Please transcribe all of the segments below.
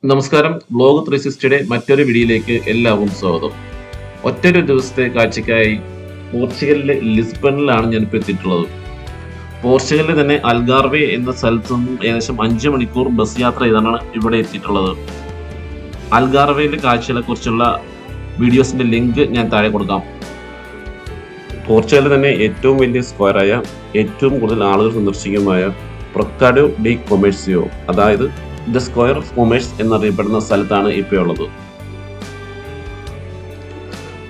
നമസ്കാരം. ബ്ലോഗ് 360യുടെ മറ്റൊരു വീഡിയോയിലേക്ക് എല്ലാവർക്കും സ്വാഗതം. ഒറ്റൊരു ദിവസത്തെ കാഴ്ചയ്ക്കായി പോർച്ചുഗലിലെ ലിസ്ബണിലാണ് ഞാനിപ്പോൾ എത്തിയിട്ടുള്ളത്. പോർച്ചുഗലിലെ തന്നെ അൽഗാർവെ എന്ന സ്ഥലത്തു നിന്നും ഏകദേശം 5 മണിക്കൂർ ബസ് യാത്ര ചെയ്താണ് ഇവിടെ എത്തിയിട്ടുള്ളത്. അൽഗാർവയിലെ കാഴ്ചകളെ കുറിച്ചുള്ള വീഡിയോസിന്റെ ലിങ്ക് ഞാൻ താഴെ കൊടുക്കാം. പോർച്ചുഗലിലെ തന്നെ ഏറ്റവും വലിയ സ്ക്വയറായ ഏറ്റവും കൂടുതൽ ആളുകൾ സന്ദർശിക്കുന്നതുമായ പ്രൊക്കാഡോ ഡി കൊമേഴ്സിയോ, അതായത് ദ സ്ക്വയർ ഓഫ് കൊമേഴ്സ് എന്നറിയപ്പെടുന്ന സ്ഥലത്താണ് ഇപ്പോൾ ഉള്ളത്.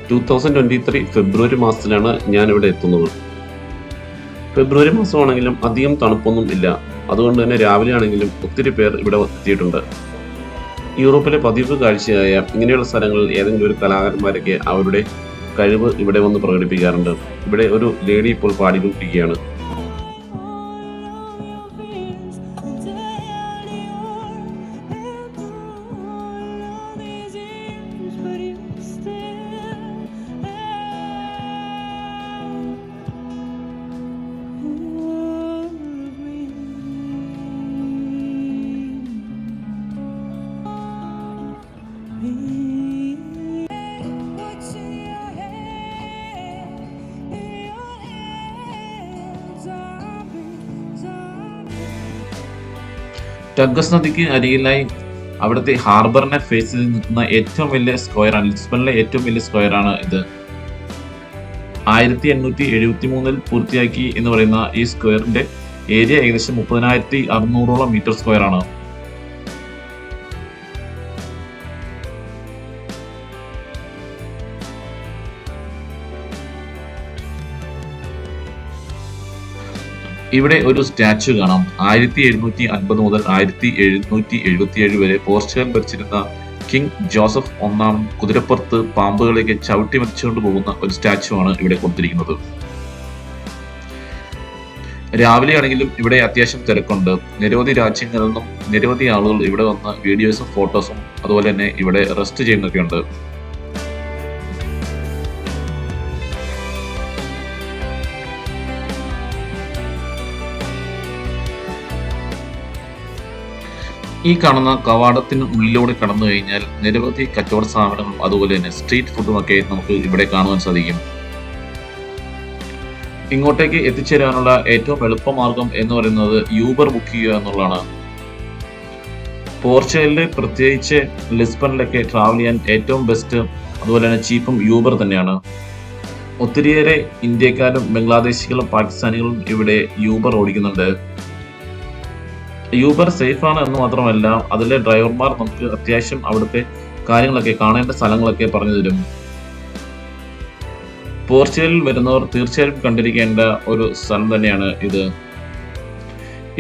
2023 ഫെബ്രുവരി മാസത്തിലാണ് ഞാൻ ഇവിടെ എത്തുന്നത്. ഫെബ്രുവരി മാസമാണെങ്കിലും അധികം തണുപ്പൊന്നും ഇല്ല. അതുകൊണ്ട് തന്നെ രാവിലെ ആണെങ്കിലും ഒത്തിരി പേർ ഇവിടെ എത്തിയിട്ടുണ്ട്. യൂറോപ്പിലെ പതിവ് കാഴ്ചയായ ഇങ്ങനെയുള്ള സ്ഥലങ്ങളിൽ ഏതെങ്കിലും ഒരു കലാകാരന്മാരൊക്കെ അവരുടെ കഴിവ് ഇവിടെ വന്ന് പ്രകടിപ്പിക്കാറുണ്ട്. ഇവിടെ ഒരു ലേഡി ഇപ്പോൾ പാടിക്കൊണ്ടിരിക്കുകയാണ്. ടഗസ് നദിക്ക് അരികിലായി അവിടുത്തെ ഹാർബറിനെ ഫേസ് ചെയ്ത് നിൽക്കുന്ന ഏറ്റവും വലിയ സ്ക്വയറാണ്, ലിസ്ബണിലെ ഏറ്റവും വലിയ സ്ക്വയറാണ് ഇത്. 1873 പൂർത്തിയാക്കി എന്ന് പറയുന്ന ഈ സ്ക്വയറിന്റെ ഏരിയ ഏകദേശം 30,600 മീറ്റർ സ്ക്വയർ ആണ്. ഇവിടെ ഒരു സ്റ്റാച്യു കാണാം. 1750 മുതൽ 1777 വരെ പോർച്ചുഗൽ ഭരിച്ചിരുന്ന കിങ് ജോസഫ് ഒന്നാം കുതിരപ്പുറത്ത് പാമ്പുകളേക്ക് ചവിട്ടി മരിച്ചുകൊണ്ട് പോകുന്ന ഒരു സ്റ്റാച്യു ആണ് ഇവിടെ കൊടുത്തിരിക്കുന്നത്. രാവിലെ ആണെങ്കിലും ഇവിടെ അത്യാവശ്യം തിരക്കുണ്ട്. നിരവധി രാജ്യങ്ങളിൽ നിന്നും നിരവധി ആളുകൾ ഇവിടെ വന്ന് വീഡിയോസും ഫോട്ടോസും അതുപോലെ തന്നെ ഇവിടെ റെസ്റ്റ് ചെയ്യുന്നൊക്കെ ഉണ്ട്. ഈ കാണുന്ന കവാടത്തിന് ഉള്ളിലൂടെ കടന്നു കഴിഞ്ഞാൽ നിരവധി കച്ചവട സ്ഥാപനങ്ങളും അതുപോലെ തന്നെ സ്ട്രീറ്റ് ഫുഡും ഒക്കെ നമുക്ക് ഇവിടെ കാണുവാൻ സാധിക്കും. ഇങ്ങോട്ടേക്ക് എത്തിച്ചേരാനുള്ള ഏറ്റവും എളുപ്പമാർഗം എന്ന് പറയുന്നത് യൂബർ ബുക്ക് ചെയ്യുക എന്നുള്ളതാണ്. പോർച്ചുഗലിലെ പ്രത്യേകിച്ച് ലിസ്ബണിലൊക്കെ ട്രാവൽ ചെയ്യാൻ ഏറ്റവും ബെസ്റ്റ് അതുപോലെ തന്നെ ചീപ്പും യൂബർ തന്നെയാണ്. ഒത്തിരിയേറെ ഇന്ത്യക്കാരും ബംഗ്ലാദേശികളും പാകിസ്ഥാനികളും ഇവിടെ യൂബർ ഓടിക്കുന്നുണ്ട്. യൂബർ സേഫ് ആണ് എന്ന് മാത്രമല്ല, അതിലെ ഡ്രൈവർമാർ നമുക്ക് അത്യാവശ്യം അവിടുത്തെ കാര്യങ്ങളൊക്കെ, കാണേണ്ട സ്ഥലങ്ങളൊക്കെ പറഞ്ഞു തരും. പോർച്ചുഗലിൽ വരുന്നവർ തീർച്ചയായും കണ്ടിരിക്കേണ്ട ഒരു സ്ഥലം തന്നെയാണ് ഇത്.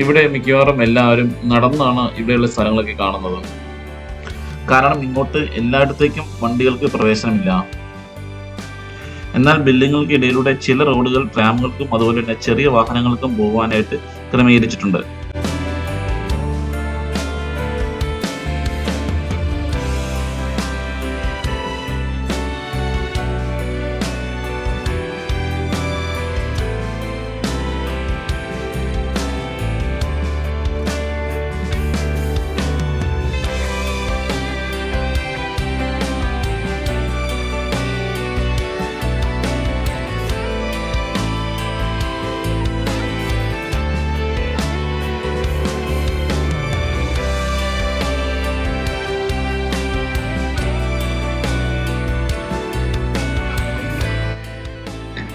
ഇവിടെ മിക്കവാറും എല്ലാവരും നടന്നാണ് ഇവിടെയുള്ള സ്ഥലങ്ങളൊക്കെ കാണുന്നത്. കാരണം ഇങ്ങോട്ട് എല്ലായിടത്തേക്കും വണ്ടികൾക്ക് പ്രവേശനമില്ല. എന്നാൽ ബിൽഡിങ്ങുകൾക്ക് ഇടയിലൂടെ ചില റോഡുകൾ ട്രാമുകൾക്കും അതുപോലെ തന്നെ ചെറിയ വാഹനങ്ങൾക്കും പോകാനായിട്ട് ക്രമീകരിച്ചിട്ടുണ്ട്.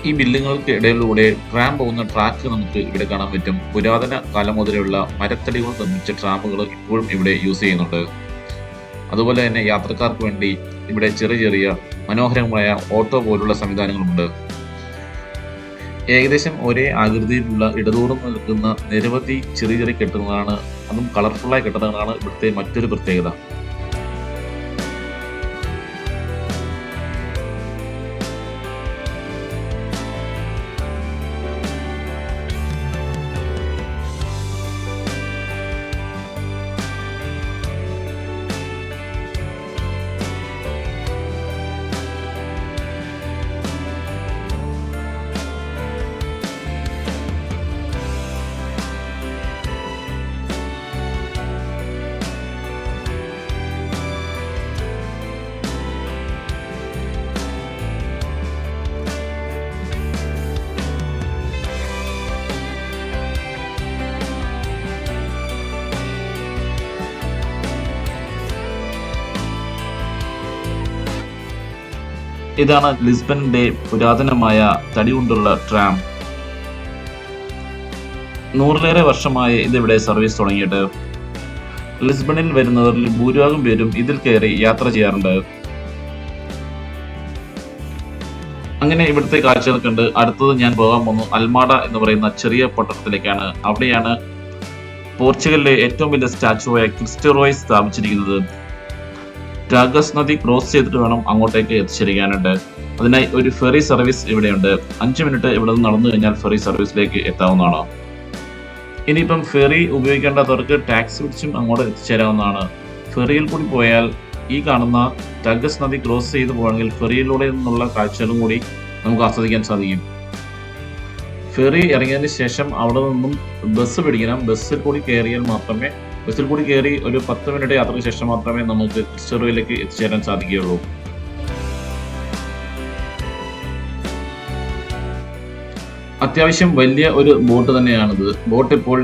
ഈ ബിൽഡിങ്ങുകൾക്ക് ഇടയിലൂടെ ട്രാം പോകുന്ന ട്രാക്ക് നമുക്ക് ഇവിടെ കാണാൻ പറ്റും. പുരാതന കാലം മുതലുള്ള മരത്തടികൾ നിർമ്മിച്ച ട്രാമുകൾ ഇപ്പോഴും ഇവിടെ യൂസ് ചെയ്യുന്നുണ്ട്. അതുപോലെ തന്നെ യാത്രക്കാർക്ക് വേണ്ടി ഇവിടെ ചെറിയ ചെറിയ മനോഹരമായ ഓട്ടോ പോലുള്ള സംവിധാനങ്ങളുണ്ട്. ഏകദേശം ഒരേ ആകൃതിയിലുള്ള ഇടതൂർന്ന് നിൽക്കുന്ന നിരവധി ചെറിയ ചെറിയ കെട്ടിടങ്ങളാണ്, അതും കളർഫുള്ളായ കെട്ടിടങ്ങളാണ് ഇവിടുത്തെ മറ്റൊരു പ്രത്യേകത. ഇതാണ് ലിസ്ബണിന്റെ പുരാതനമായ തടി കൊണ്ടുള്ള ട്രാം. 100-ലേറെ വർഷമായി ഇതിവിടെ സർവീസ് തുടങ്ങിയിട്ട്. ലിസ്ബണിൽ വരുന്നവരിൽ ഭൂരിഭാഗം പേരും ഇതിൽ കയറി യാത്ര ചെയ്യാറുണ്ട്. അങ്ങനെ ഇവിടുത്തെ കാഴ്ചകൾ കണ്ട് അടുത്തത് ഞാൻ പോകാൻ പോകുന്നു അൽമാഡ എന്ന് പറയുന്ന ചെറിയ പട്ടണത്തിലേക്കാണ്. അവിടെയാണ് പോർച്ചുഗലിലെ ഏറ്റവും വലിയ സ്റ്റാച്ചുവായ ക്രിസ്റ്റോ റോയ് സ്ഥാപിച്ചിരിക്കുന്നത്. ടാഗസ് നദി ക്രോസ് ചെയ്തിട്ട് വേണം അങ്ങോട്ടേക്ക് എത്തിച്ചേരാനായിട്ട്. അതിനായി ഒരു ഫെറി സർവീസ് ഇവിടെയുണ്ട്. 5 മിനിറ്റ് ഇവിടെ നിന്ന് നടന്നു കഴിഞ്ഞാൽ ഫെറി സർവീസിലേക്ക് എത്താവുന്നതാണ്. ഇനിയിപ്പം ഫെറി ഉപയോഗിക്കേണ്ടാത്തവർക്ക് ടാക്സി പിടിച്ചും അങ്ങോട്ട് എത്തിച്ചേരാവുന്നതാണ്. ഫെറിയിൽ കൂടി പോയാൽ ഈ കാണുന്ന ടാഗസ് നദി ക്രോസ് ചെയ്ത് പോകണമെങ്കിൽ ഫെറിയിലൂടെ നിന്നുള്ള കാഴ്ചകളും കൂടി നമുക്ക് ആസ്വദിക്കാൻ സാധിക്കും. ഫെറി ഇറങ്ങിയതിന് ശേഷം അവിടെ നിന്നും ബസ് പിടിക്കണം. ബസ്സിൽ കൂടി കയറി ഒരു 10 മിനിറ്റ് യാത്രയ്ക്ക് ശേഷം മാത്രമേ നമുക്ക് ക്രിസ്റ്റോ റോയിലേക്ക് എത്തിച്ചേരാൻ സാധിക്കുകയുള്ളൂ. അത്യാവശ്യം വലിയ ഒരു ബോട്ട് തന്നെയാണിത്. ബോട്ട് ഇപ്പോൾ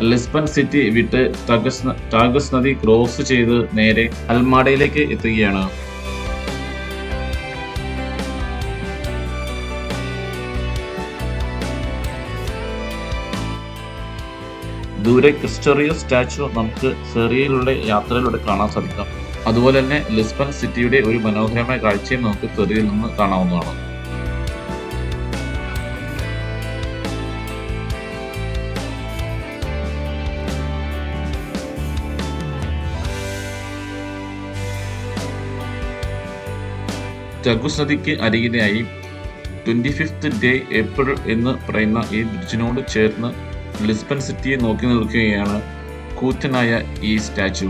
ലിസ്ബൺ സിറ്റി വിട്ട് ടാഗസ് നദി ക്രോസ് ചെയ്ത് നേരെ അൽമാഡയിലേക്ക് എത്തുകയാണ്. ദൂരെ ക്രിസ്റ്റോ റോയ് സ്റ്റാച്ചു നമുക്ക് ഫെറിയിലൂടെ യാത്രയിലൂടെ കാണാൻ സാധിക്കാം. അതുപോലെ തന്നെ ലിസ്ബൺ സിറ്റിയുടെ ഒരു മനോഹരമായ കാഴ്ചയും നമുക്ക് ഫെറിയിൽ നിന്ന് കാണാവുന്നതാണ്. ടാഗസ് നദിക്ക് അരികിലായി 25th ഡേ ഏപ്രിൽ എന്ന് പറയുന്ന ഈ ബ്രിഡ്ജിനോട് ചേർന്ന് ലിസ്ബൺ സിറ്റിയെ നോക്കി നിൽക്കുകയാണ് കൂറ്റനായ ഈ സ്റ്റാച്ചു.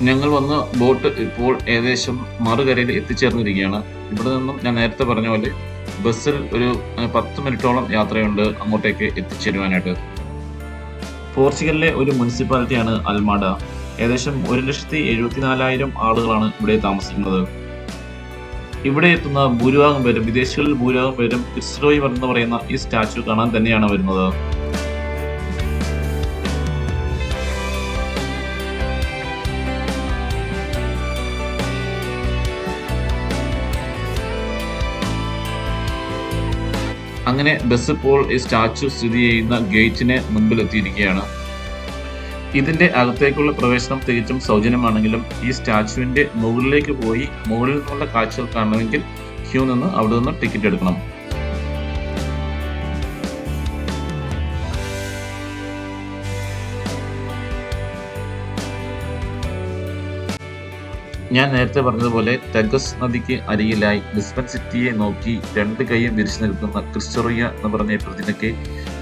ഞങ്ങൾ വന്ന ബോട്ട് ഇപ്പോൾ ഏകദേശം മറുകരയിൽ എത്തിച്ചേർന്നിരിക്കുകയാണ്. ഇവിടെ നിന്നും ഞാൻ നേരത്തെ പറഞ്ഞ പോലെ ബസ്സിൽ ഒരു 10 മിനിറ്റോളം യാത്രയുണ്ട് അങ്ങോട്ടേക്ക് എത്തിച്ചേരുവാനായിട്ട്. പോർച്ചുഗലിലെ ഒരു മുനിസിപ്പാലിറ്റിയാണ് അൽമാഡ. ഏകദേശം 1,74,000 ആളുകളാണ് ഇവിടെ താമസിക്കുന്നത്. ഇവിടെ എത്തുന്ന ഭൂരിഭാഗം പേരും വിദേശികളിൽ ഭൂരിഭാഗം പേരും ക്രിസ്റ്റോ റോയ് എന്ന് പറയുന്ന ഈ സ്റ്റാച്ചു കാണാൻ തന്നെയാണ് വരുന്നത്. അങ്ങനെ ബസ് ഇപ്പോൾ ഈ സ്റ്റാച്ചു സ്ഥിതി ചെയ്യുന്ന ഗേറ്റിന് മുൻപിൽ എത്തിയിരിക്കുകയാണ്. ഇതിന്റെ അകത്തേക്കുള്ള പ്രവേശനം തികച്ചും സൗജന്യമാണെങ്കിലും ഈ സ്റ്റാച്ചുവിന്റെ മുകളിലേക്ക് പോയി മുകളിൽ നിന്നുള്ള കാഴ്ചകൾ കാണണമെങ്കിൽ ക്യൂ നിന്ന് അവിടെ നിന്ന് ടിക്കറ്റ് എടുക്കണം. ഞാൻ നേരത്തെ പറഞ്ഞതുപോലെ ടാഗസ് നദിക്ക് അരികിലായി ലിസ്ബൺ സിറ്റിയെ നോക്കി 2 കൈയും വിരിച്ചു നിൽക്കുന്ന ക്രിസ്റ്റോ റോയ് എന്ന് പറഞ്ഞ പ്രതിമയ്ക്ക്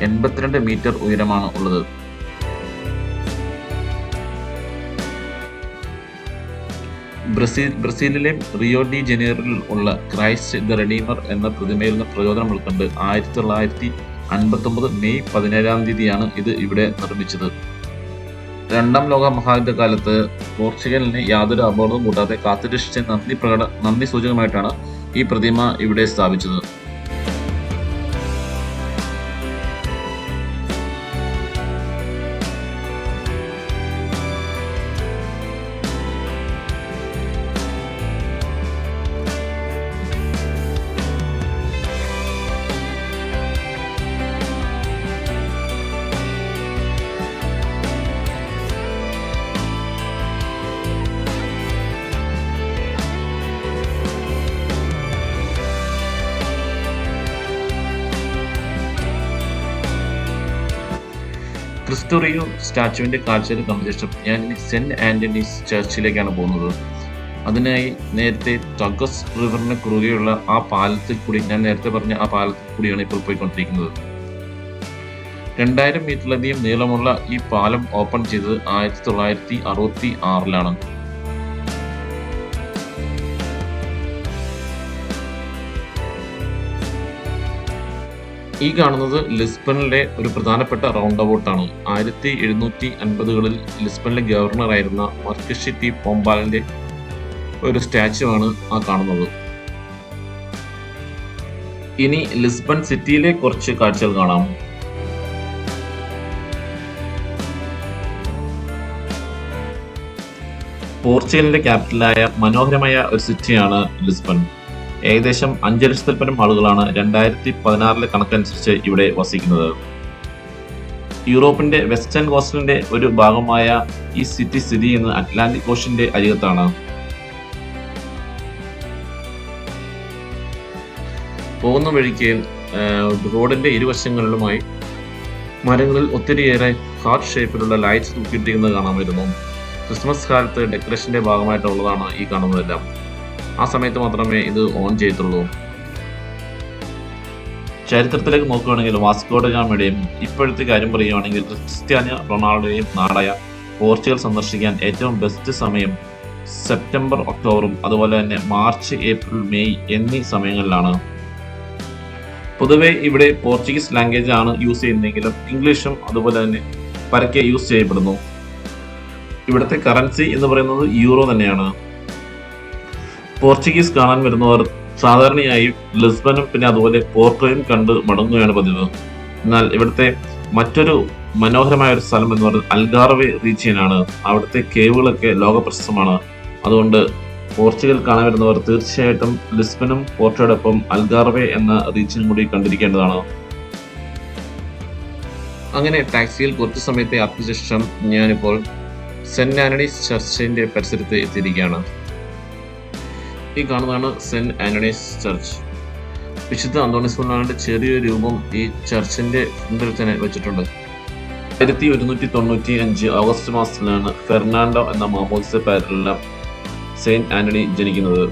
82 മീറ്റർ ഉയരമാണ് ഉള്ളത്. ബ്രസീലിലെ റിയോ ഡി ജനീറോയിൽ ഉള്ള ക്രൈസ്റ്റ് ദ റെഡീമർ എന്ന പ്രതിമയിൽ നിന്ന് പ്രചോദനം ഉൾക്കൊണ്ട് 1959 മെയ് 17 ഇത് ഇവിടെ നിർമ്മിച്ചത്. 2ാം ലോക മഹായുദ്ധകാലത്ത് പോർച്ചുഗലിന് യാതൊരു അപകടവും കൂടാതെ കാത്തുരക്ഷിച്ച നന്ദി സൂചകമായിട്ടാണ് ഈ പ്രതിമ ഇവിടെ സ്ഥാപിച്ചത്. ക്രിസ്റ്റോ റോയ് സ്റ്റാച്ചുവിന്റെ കാഴ്ചയിൽ കണ്ട ശേഷം ഞാൻ ഇനി സെന്റ് ആന്റണീസ് ചർച്ചിലേക്കാണ് പോകുന്നത്. അതിനായി നേരത്തെ ടാഗസ് റിവറിന് കുറുകെയുള്ള ആ പാലത്തിൽ കൂടി, ഞാൻ നേരത്തെ പറഞ്ഞ ആ പാലത്തിൽ കൂടിയാണ് ഇപ്പോൾ പോയിക്കൊണ്ടിരിക്കുന്നത്. 2000 മീറ്ററിലധികം നീളമുള്ള ഈ പാലം ഓപ്പൺ ചെയ്തത് 1966-ലാണ്. ഈ കാണുന്നത് ലിസ്ബണിലെ ഒരു പ്രധാനപ്പെട്ട റൗണ്ട് അബൌട്ടാണ്. 1750കളിൽ ലിസ്ബണിലെ ഗവർണറായിരുന്ന മാർക്വസ് ടി പോംബാലിന്റെ ഒരു സ്റ്റാച്ചു ആണ് ആ കാണുന്നത്. ഇനി ലിസ്ബൺ സിറ്റിയിലെ കുറച്ച് കാഴ്ചകൾ കാണാം. പോർച്ചുഗലിന്റെ ക്യാപിറ്റലായ മനോഹരമായ ഒരു സിറ്റിയാണ് ലിസ്ബൺ. ഏകദേശം 5 ലക്ഷത്തിൽ പരം ആളുകളാണ് 2016 കണക്കനുസരിച്ച് ഇവിടെ വസിക്കുന്നത്. യൂറോപ്പിന്റെ വെസ്റ്റേൺ കോസ്റ്റിന്റെ ഒരു ഭാഗമായ ഈ സിറ്റി സ്ഥിതി ചെയ്യുന്നത് അറ്റ്ലാന്റിക് ഓഷ്യന്റെ അരികത്താണ്. പോകുന്ന വഴിക്ക് റോഡിന്റെ ഇരുവശങ്ങളിലുമായി മരങ്ങളിൽ ഒത്തിരിയേറെ ഹാർട്ട് ഷേപ്പിലുള്ള ലൈറ്റ്സ് തൂക്കിയിട്ടിരിക്കുന്നത് കാണാമായിരുന്നു. ക്രിസ്മസ് കാലത്ത് ഡെക്കറേഷന്റെ ഭാഗമായിട്ടുള്ളതാണ് ഈ കാണുന്നതെല്ലാം. ആ സമയത്ത് മാത്രമേ ഇത് ഓൺ ചെയ്യത്തുള്ളൂ. ചരിത്രത്തിലേക്ക് നോക്കുകയാണെങ്കിൽ വാസ്കോ ഡ ഗാമയുടെയും ഇപ്പോഴത്തെ കാര്യം പറയുകയാണെങ്കിൽ ക്രിസ്ത്യാനോ റൊണാൾഡോയും നാടായ പോർച്ചുഗൽ സന്ദർശിക്കാൻ ഏറ്റവും ബെസ്റ്റ് സമയം സെപ്റ്റംബർ ഒക്ടോബറും അതുപോലെ തന്നെ മാർച്ച് ഏപ്രിൽ മെയ് എന്നീ സമയങ്ങളിലാണ്. പൊതുവെ ഇവിടെ പോർച്ചുഗീസ് ലാംഗ്വേജ് ആണ് യൂസ് ചെയ്യുന്നതെങ്കിലും ഇംഗ്ലീഷും അതുപോലെ തന്നെ പരക്കെ യൂസ് ചെയ്യപ്പെടുന്നു. ഇവിടുത്തെ കറൻസി എന്ന് പറയുന്നത് യൂറോ തന്നെയാണ്. പോർച്ചുഗീസ് കാണാൻ വരുന്നവർ സാധാരണയായി ലിസ്ബനും പിന്നെ അതുപോലെ പോർട്ടോയും കണ്ട് മടങ്ങുകയാണ് പതിവ്. എന്നാൽ ഇവിടുത്തെ മറ്റൊരു മനോഹരമായ ഒരു സ്ഥലം എന്ന് പറയുന്നത് അൽഗാർവെ റീജിയനാണ്. അവിടുത്തെ കേവുകളൊക്കെ ലോകപ്രശസ്തമാണ്. അതുകൊണ്ട് പോർച്ചുഗൽ കാണാൻ വരുന്നവർ തീർച്ചയായിട്ടും ലിസ്ബനും പോർട്ടോയോടൊപ്പം അൽഗാർവെ എന്ന റീജിയനും കൂടി കണ്ടിരിക്കേണ്ടതാണ്. അങ്ങനെ ടാക്സിയിൽ കുറച്ചു സമയത്തെ യാത്ര ശേഷം ഞാനിപ്പോൾ സെന്റ് ആന്റണീസ് ചർച്ചിന്റെ പരിസരത്ത് എത്തിയിരിക്കുകയാണ്. ഈ കാണുന്നതാണ് സെന്റ് ആന്റണീസ് ചർച്ച്. വിശുദ്ധ അന്തോണീസ് പുണ്യാളന്റെ ചെറിയൊരു രൂപം ഈ ചർച്ചിന്റെ ഫ്രണ്ടിൽ തന്നെ വെച്ചിട്ടുണ്ട്. 1195 ഓഗസ്റ്റ് മാസത്തിലാണ് ഫെർണാണ്ടോ എന്ന മാമോദിസ പേരിലുള്ള സെയിന്റ് ആന്റണി ജനിക്കുന്നത്.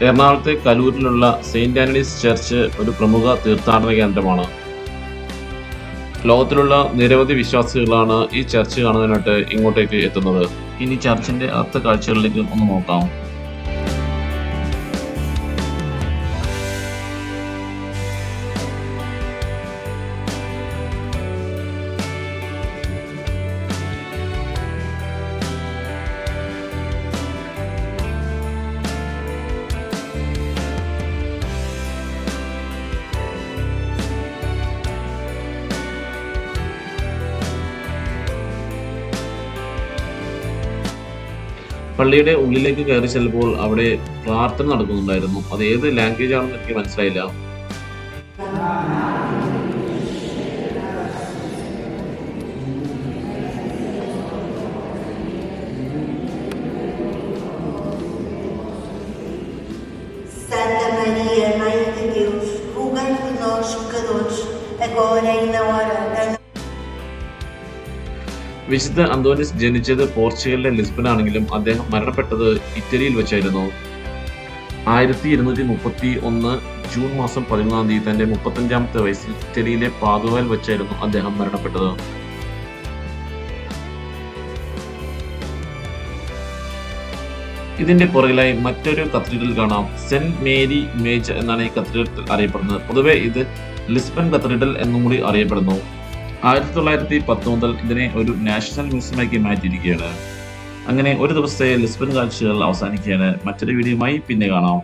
എറണാകുളത്തെ കലൂരിലുള്ള സെയിന്റ് ആന്റണീസ് ചർച്ച് ഒരു പ്രമുഖ തീർത്ഥാടന കേന്ദ്രമാണ്. ലോകത്തിലുള്ള നിരവധി വിശ്വാസികളാണ് ഈ ചർച്ച് കാണുന്നതിനായിട്ട് ഇങ്ങോട്ടേക്ക് എത്തുന്നത്. ഇനി ചർച്ചിന്റെ അർത്ഥ കാഴ്ചകളിലേക്ക് ഒന്ന് നോക്കാം. പള്ളിയുടെ ഉള്ളിലേക്ക് കയറി ചെല്ലുമ്പോൾ അവിടെ പ്രാർത്ഥന നടക്കുന്നുണ്ടായിരുന്നു. അത് ഏത് ലാംഗ്വേജ് ആണെന്ന് എനിക്ക് മനസ്സിലായില്ല. Santa Maria, Mãe de Deus, rogai por nós pecadores, agora e na hora da വിശുദ്ധ അന്തോനീസ് ജനിച്ചത് പോർച്ചുഗലിലെ ലിസ്ബനാണെങ്കിലും അദ്ദേഹം മരണപ്പെട്ടത് ഇറ്റലിയിൽ വെച്ചായിരുന്നു. 1231 ജൂൺ മാസം 11 തന്റെ 35-ാമത്തെ വയസ്സിൽ ഇറ്റലിയിലെ പാദുവയിൽ വെച്ചായിരുന്നു അദ്ദേഹം മരണപ്പെട്ടത്. ഇതിന്റെ പുറകിലായി മറ്റൊരു കത്തീഡ്രൽ കാണാം. സെന്റ് മേരി മേജ് എന്നാണ് ഈ കത്തീഡ്രൽ അറിയപ്പെടുന്നത്. പൊതുവെ ഇത് ലിസ്ബൺ കത്തീഡ്രൽ എന്നും കൂടി അറിയപ്പെടുന്നു. 1910 മുതൽ ഇതിനെ ഒരു നാഷണൽ മ്യൂസിയമാക്കി മാറ്റിയിരിക്കുകയാണ്. അങ്ങനെ ഒരു ദിവസത്തെ ലിസ്ബൺ കാഴ്ചകൾ അവസാനിക്കുകയാണ്. മറ്റൊരു വീഡിയോയുമായി പിന്നെ കാണാം.